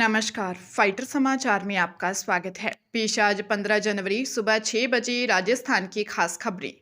नमस्कार, फाइटर समाचार में आपका स्वागत है। पेश आज 15 जनवरी सुबह 6 बजे राजस्थान की खास खबरें।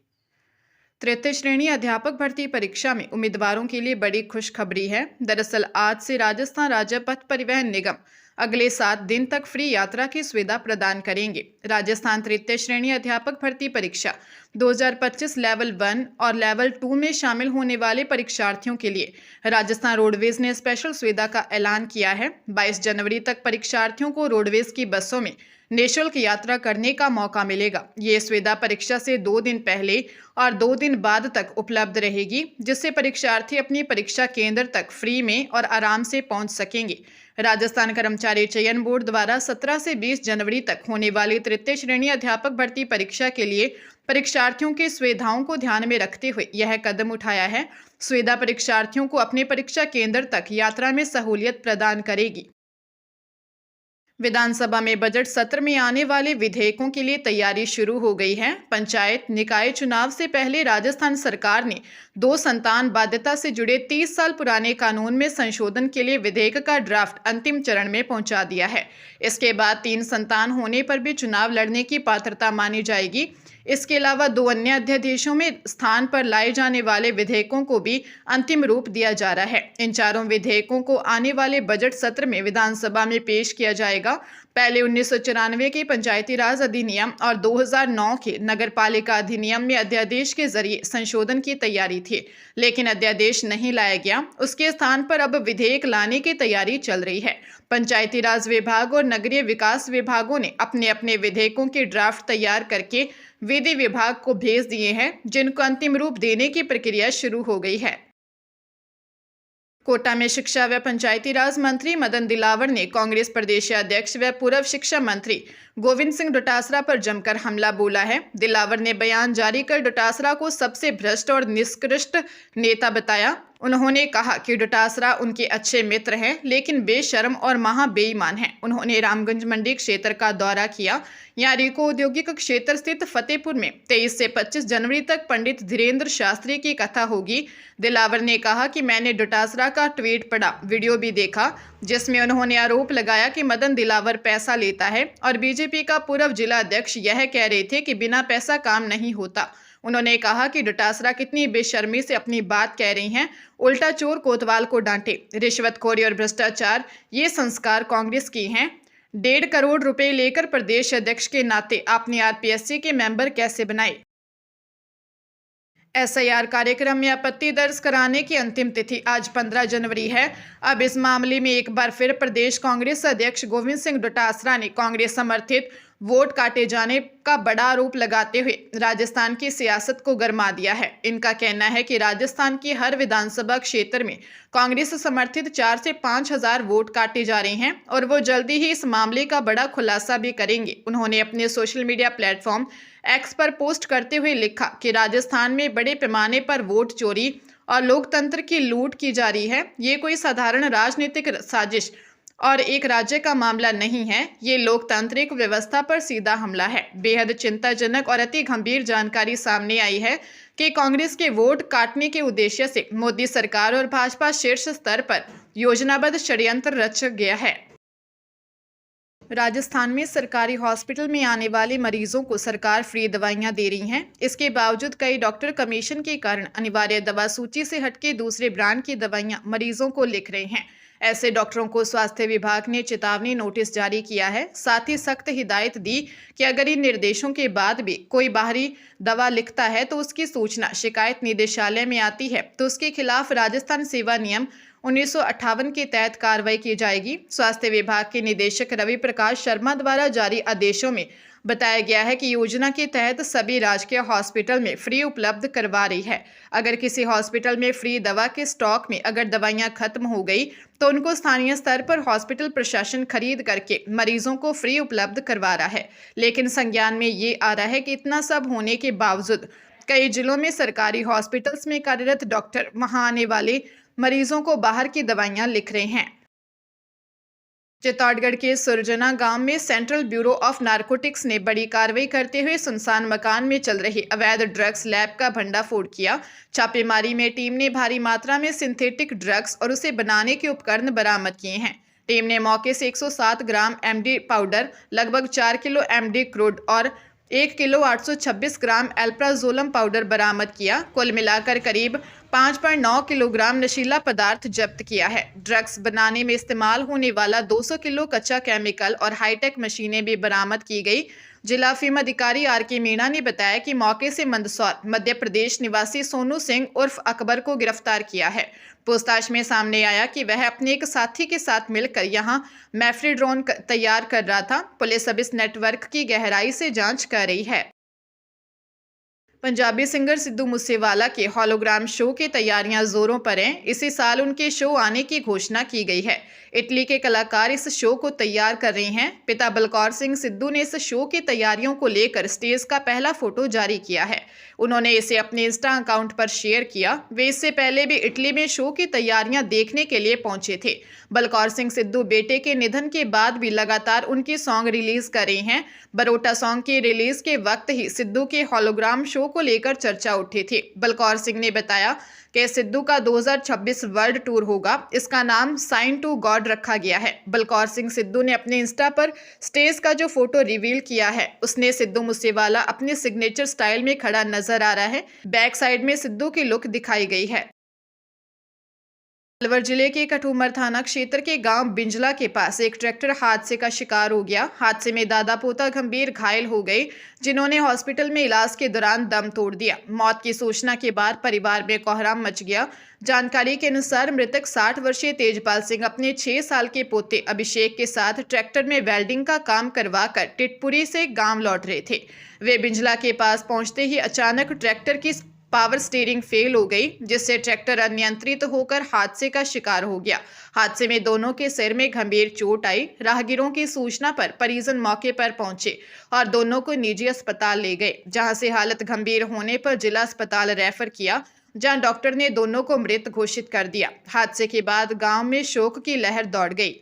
तृतीय श्रेणी अध्यापक भर्ती परीक्षा में उम्मीदवारों के लिए बड़ी खुशखबरी है। दरअसल आज से राजस्थान राज्य पथ परिवहन निगम अगले 7 दिन तक फ्री यात्रा की सुविधा प्रदान करेंगे। राजस्थान तृतीय श्रेणी अध्यापक भर्ती परीक्षा 2025 लेवल 1 और लेवल 2 में शामिल होने वाले परीक्षार्थियों के लिए राजस्थान रोडवेज ने स्पेशल सुविधा का ऐलान किया है। 22 जनवरी तक परीक्षार्थियों को रोडवेज की बसों में निःशुल्क यात्रा करने का मौका मिलेगा। ये सुविधा परीक्षा से 2 दिन पहले और 2 दिन बाद तक उपलब्ध रहेगी, जिससे परीक्षार्थी अपनी परीक्षा केंद्र तक फ्री में और आराम से पहुंच सकेंगे। राजस्थान कर्मचारी चयन बोर्ड द्वारा 17 से 20 जनवरी तक होने वाली तृतीय श्रेणी अध्यापक भर्ती परीक्षा के लिए परीक्षार्थियों की सुविधाओं को ध्यान में रखते हुए यह कदम उठाया है। सुविधा परीक्षार्थियों को अपने परीक्षा केंद्र तक यात्रा में सहूलियत प्रदान करेगी। विधानसभा में बजट सत्र में आने वाले विधेयकों के लिए तैयारी शुरू हो गई है। पंचायत निकाय चुनाव से पहले राजस्थान सरकार ने 2 संतान बाध्यता से जुड़े 30 साल पुराने कानून में संशोधन के लिए विधेयक का ड्राफ्ट अंतिम चरण में पहुंचा दिया है। इसके बाद 3 संतान होने पर भी चुनाव लड़ने की पात्रता मानी जाएगी। इसके अलावा 2 अन्य अध्यादेशों में स्थान पर लाए जाने वाले विधेयकों को भी अंतिम रूप दिया जा रहा है। इन चारों विधेयकों को आने वाले बजट सत्र में विधानसभा में पेश किया जाएगा। पहले 1994 के पंचायती राज अधिनियम और 2009 के नगरपालिका अधिनियम में अध्यादेश के जरिए संशोधन की तैयारी थी, लेकिन अध्यादेश नहीं लाया गया। उसके स्थान पर अब विधेयक लाने की तैयारी चल रही है। पंचायती राज विभाग और नगरीय विकास विभागों ने अपने अपने विधेयकों के ड्राफ्ट तैयार करके विधि विभाग को भेज दिए हैं, जिनको अंतिम रूप देने की प्रक्रिया शुरू हो गई है। कोटा में शिक्षा व पंचायती राज मंत्री मदन दिलावर ने कांग्रेस प्रदेश अध्यक्ष व पूर्व शिक्षा मंत्री गोविंद सिंह डोटासरा पर जमकर हमला बोला है। दिलावर ने बयान जारी कर डोटासरा को सबसे भ्रष्ट और निष्कृष्ट नेता बताया। उन्होंने कहा कि डोटासरा उनके अच्छे मित्र हैं, लेकिन बेशर्म और महा बेईमान हैं। उन्होंने रामगंज मंडी क्षेत्र का दौरा किया। यहाँ रीको औद्योगिक क्षेत्र स्थित फतेहपुर में 23 से 25 जनवरी तक पंडित धीरेन्द्र शास्त्री की कथा होगी। दिलावर ने कहा कि मैंने डोटासरा का ट्वीट पढ़ा, वीडियो भी देखा, जिसमें उन्होंने आरोप लगाया कि मदन दिलावर पैसा लेता है और बीजेपी का पूर्व जिला अध्यक्ष यह कह रहे थे कि बिना पैसा काम नहीं होता। उन्होंने कहा कि डोटासरा कितनी बेशर्मी से अपनी बात कह रही हैं। उल्टा चोर कोतवाल को डांटे। रिश्वतखोरी और भ्रष्टाचार ये संस्कार कांग्रेस की हैं। 1.5 करोड़ रुपए लेकर प्रदेश अध्यक्ष के नाते आपने आरपीएससी के मेंबर कैसे बनाए? एसआईआर कार्यक्रम में आपत्ति दर्ज कराने की अंतिम तिथि आज 15 जनवरी है। अब इस मामले में एक बार फिर प्रदेश कांग्रेस अध्यक्ष गोविंद सिंह डोटासरा ने कांग्रेस समर्थित वोट काटे जाने का बड़ा आरोप लगाते हुए राजस्थान की सियासत को गरमा दिया है। इनका कहना है कि राजस्थान की हर विधानसभा क्षेत्र में कांग्रेस समर्थित 4 से 5 हजार वोट काटे जा रहे हैं और वो जल्दी ही इस मामले का बड़ा खुलासा भी करेंगे। उन्होंने अपने सोशल मीडिया प्लेटफॉर्म एक्स पर पोस्ट करते हुए लिखा कि राजस्थान में बड़े पैमाने पर वोट चोरी और लोकतंत्र की लूट की जा रही है। ये कोई साधारण राजनीतिक साजिश और एक राज्य का मामला नहीं है, ये लोकतांत्रिक व्यवस्था पर सीधा हमला है। बेहद चिंताजनक और अति गंभीर जानकारी सामने आई है कि कांग्रेस के वोट काटने के उद्देश्य से मोदी सरकार और भाजपा शीर्ष स्तर पर योजनाबद्ध षड्यंत्र रचा गया है। राजस्थान में सरकारी हॉस्पिटल में आने वाले मरीजों को सरकार फ्री दवाइयां दे रही है। इसके बावजूद कई डॉक्टर कमीशन के कारण अनिवार्य दवा सूची से हटके दूसरे ब्रांड की दवाइयां मरीजों को लिख रहे हैं। ऐसे डॉक्टरों को स्वास्थ्य विभाग ने चेतावनी नोटिस जारी किया है। साथ ही सख्त हिदायत दी कि अगर इन निर्देशों के बाद भी कोई बाहरी दवा लिखता है तो उसकी सूचना शिकायत निदेशालय में आती है तो उसके खिलाफ राजस्थान सेवा नियम 1958 के तहत कार्रवाई की जाएगी। स्वास्थ्य विभाग के निदेशक रवि प्रकाश शर्मा द्वारा जारी आदेशों में बताया गया है कि योजना के तहत सभी राजकीय हॉस्पिटल में फ्री उपलब्ध करवा रही है। अगर किसी हॉस्पिटल में फ्री दवा के स्टॉक में अगर दवाइयां खत्म हो गई तो उनको स्थानीय स्तर पर हॉस्पिटल प्रशासन खरीद करके मरीजों को फ्री उपलब्ध करवा रहा है। लेकिन संज्ञान में ये आ रहा है कि इतना सब होने के बावजूद कई जिलों में सरकारी हॉस्पिटल्स में कार्यरत डॉक्टर वहां आने वाले मरीजों को बाहर की दवाइयां लिख रहे हैं। चित्तौड़गढ़ के सुरजना गांव में सेंट्रल ब्यूरो ऑफ नारकोटिक्स ने बड़ी कार्रवाई करते हुए सुनसान मकान में चल रही अवैध ड्रग्स लैब का भंडाफोड़ किया। छापेमारी में टीम ने भारी मात्रा में सिंथेटिक ड्रग्स और उसे बनाने के उपकरण बरामद किए हैं। टीम ने मौके से 107 ग्राम एमडी पाउडर, लगभग 4 किलो एमडी क्रूड और 1 किलो 826 ग्राम एल्प्राजोलम पाउडर बरामद किया। कुल मिलाकर करीब 5.9 किलोग्राम नशीला पदार्थ जब्त किया है। ड्रग्स बनाने में इस्तेमाल होने वाला 200 किलो कच्चा केमिकल और हाईटेक मशीनें भी बरामद की गई। जिला अफीम अधिकारी आर.के. मीणा ने बताया कि मौके से मंदसौर मध्य प्रदेश निवासी सोनू सिंह उर्फ अकबर को गिरफ्तार किया है। पूछताछ में सामने आया कि वह अपने एक साथी के साथ मिलकर यहां मैफ्रिड्रोन तैयार कर रहा था। पुलिस अब इस नेटवर्क की गहराई से जांच कर रही है। पंजाबी सिंगर सिद्धू मूसेवाला के हॉलोग्राम शो की तैयारियां जोरों पर हैं। इसी साल उनके शो आने की घोषणा की गई है। इटली के कलाकार इस शो को तैयार कर रहे हैं। पिता बलकौर सिंह सिद्धू ने इस शो की तैयारियों को लेकर स्टेज का पहला फोटो जारी किया है। उन्होंने इसे अपने इंस्टा अकाउंट पर शेयर किया। वे इससे पहले भी इटली में शो की तैयारियां देखने के लिए पहुंचे थे। बलकौर सिंह सिद्धू बेटे के निधन के बाद भी लगातार उनकी सॉन्ग रिलीज कर रहे हैं। बरोटा सॉन्ग की रिलीज के वक्त ही सिद्धू के हॉलोग्राम शो को लेकर चर्चा उठी थी। बलकौर सिंह ने बताया कि सिद्धू का 2026 वर्ल्ड टूर होगा। इसका नाम साइन टू गॉड रखा गया है। बलकौर सिंह सिद्धू ने अपने इंस्टा पर स्टेज का जो फोटो रिवील किया है, उसने सिद्धू मूसेवाला अपने सिग्नेचर स्टाइल में खड़ा नजर आ रहा है। बैक साइड में सिद्धू की लुक दिखाई गई है। अलवर जिले के कठूमर थाना क्षेत्र के गांव बिंजला के पास एक ट्रैक्टर हादसे का शिकार हो गया। हादसे में दादा पोता गंभीर घायल हो गए, जिन्होंने हॉस्पिटल में इलाज के दौरान दम तोड़ दिया। मौत की सूचना के बाद परिवार में कोहराम मच गया। जानकारी के अनुसार मृतक 60 वर्षीय तेजपाल सिंह अपने 6 साल के पोते अभिषेक के साथ ट्रैक्टर में वेल्डिंग का काम करवाकर टिटपुरी से गाँव लौट रहे थे। वे बिंजला के पास पहुंचते ही अचानक ट्रैक्टर की पावर स्टीयरिंग फेल हो गई, जिससे ट्रैक्टर अनियंत्रित होकर हादसे का शिकार हो गया। हादसे में दोनों के सिर में गंभीर चोट आई। राहगीरों की सूचना पर परिजन मौके पर पहुंचे और दोनों को निजी अस्पताल ले गए, जहां से हालत गंभीर होने पर जिला अस्पताल रेफर किया, जहां डॉक्टर ने दोनों को मृत घोषित कर दिया। हादसे के बाद गांव में शोक की लहर दौड़ गई।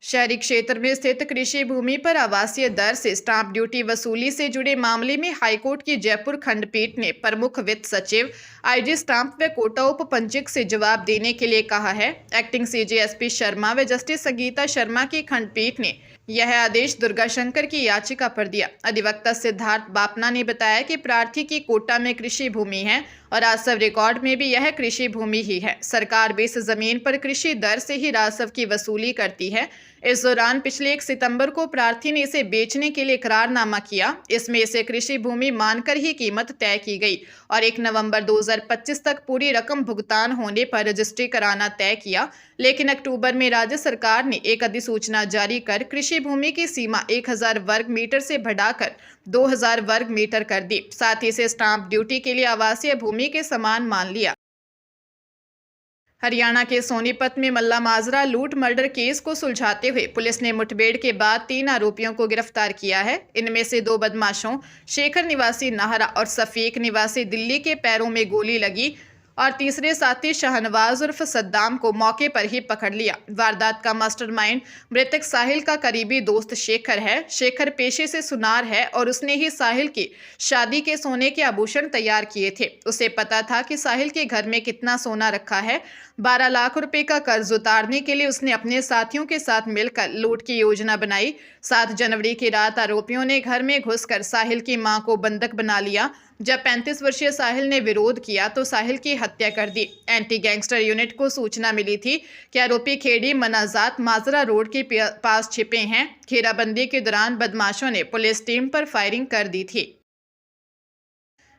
शहरी क्षेत्र में स्थित कृषि भूमि पर आवासीय दर से स्टाम्प ड्यूटी वसूली से जुड़े मामले में हाईकोर्ट की जयपुर खंडपीठ ने प्रमुख वित्त सचिव, आईजी स्टाम्प व कोटा उप पंजीयक से जवाब देने के लिए कहा है। एक्टिंग सीजेएसपी शर्मा व जस्टिस संगीता शर्मा की खंडपीठ ने यह आदेश दुर्गा शंकर की याचिका पर दिया। अधिवक्ता सिद्धार्थ बापना ने बताया कि प्रार्थी की कोटा में कृषि भूमि है और राजस्व रिकॉर्ड में भी यह कृषि भूमि ही है। सरकार भी इस जमीन पर कृषि दर से ही राजस्व की वसूली करती है। इस दौरान पिछले 1 सितंबर को प्रार्थी ने इसे बेचने के लिए करारनामा किया। इसमें इसे कृषि भूमि मानकर ही कीमत तय की गई और 1 नवंबर 2025 तक पूरी रकम भुगतान होने पर रजिस्ट्री कराना तय किया। लेकिन अक्टूबर में राज्य सरकार ने एक अधिसूचना जारी कर कृषि भूमि की सीमा 1000 वर्ग मीटर से बढ़ाकर 2000 वर्ग मीटर कर दी। साथ ही इसे स्टाम्प ड्यूटी के लिए आवासीय भूमि के समान मान लिया। हरियाणा के सोनीपत में मल्ला माजरा लूट मर्डर केस को सुलझाते हुए पुलिस ने मुठभेड़ के बाद 3 आरोपियों को गिरफ्तार किया है। इनमें से 2 बदमाशों शेखर निवासी नाहरा और सफीक निवासी दिल्ली के पैरों में गोली लगी और तीसरे साथी शाहनवाज उर्फ सद्दाम को मौके पर ही पकड़ लिया। वारदात का मास्टरमाइंड मृतक साहिल का करीबी दोस्त शेखर है। शेखर पेशे से सुनार है और उसने ही साहिल की शादी के सोने के आभूषण तैयार किए थे। उसे पता था कि साहिल के घर में कितना सोना रखा है। 12 लाख रुपए का कर्ज उतारने के लिए उसने अपने साथियों के साथ मिलकर लूट की योजना बनाई। 7 जनवरी की रात आरोपियों ने घर में घुसकर साहिल की मां को बंधक बना लिया। जब 35 वर्षीय साहिल ने विरोध किया तो साहिल की हत्या कर दी। एंटी गैंगस्टर यूनिट को सूचना मिली थी कि आरोपी खेड़ी मनाजात माजरा रोड के पास छिपे हैं। घेराबंदी के दौरान बदमाशों ने पुलिस टीम पर फायरिंग कर दी थी।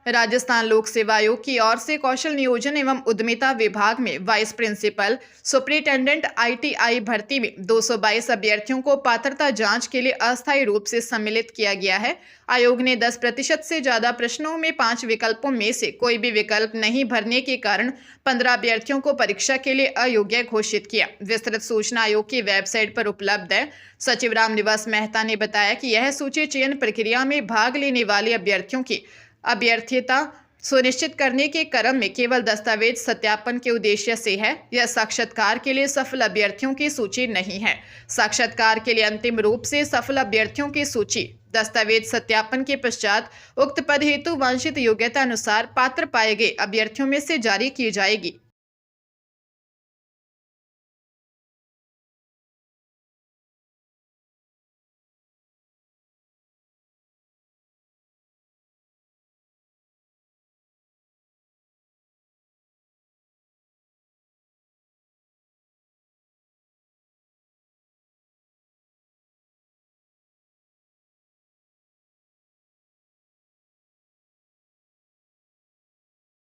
राजस्थान लोक सेवा आयोग की ओर से कौशल नियोजन एवं उद्यमिता विभाग में वाइस प्रिंसिपल सुपरिटेंडेंट आईटीआई भर्ती में 222 अभ्यर्थियों को पात्रता जांच के लिए अस्थायी रूप से सम्मिलित किया गया है। आयोग ने 10% से ज्यादा प्रश्नों में 5 विकल्पों में से कोई भी विकल्प नहीं भरने के कारण 15 अभ्यर्थियों को परीक्षा के लिए अयोग्य घोषित किया। विस्तृत सूचना आयोग की वेबसाइट पर उपलब्ध है। सचिव रामनिवास मेहता ने बताया कि यह सूची चयन प्रक्रिया में भाग लेने वाले अभ्यर्थियों की अभ्यर्थीता सुनिश्चित करने के क्रम में केवल दस्तावेज सत्यापन के उद्देश्य से है। यह साक्षात्कार के लिए सफल अभ्यर्थियों की सूची नहीं है। साक्षात्कार के लिए अंतिम रूप से सफल अभ्यर्थियों की सूची दस्तावेज सत्यापन के पश्चात उक्त पद हेतु वांछित योग्यता अनुसार पात्र पाए गए अभ्यर्थियों में से जारी की जाएगी।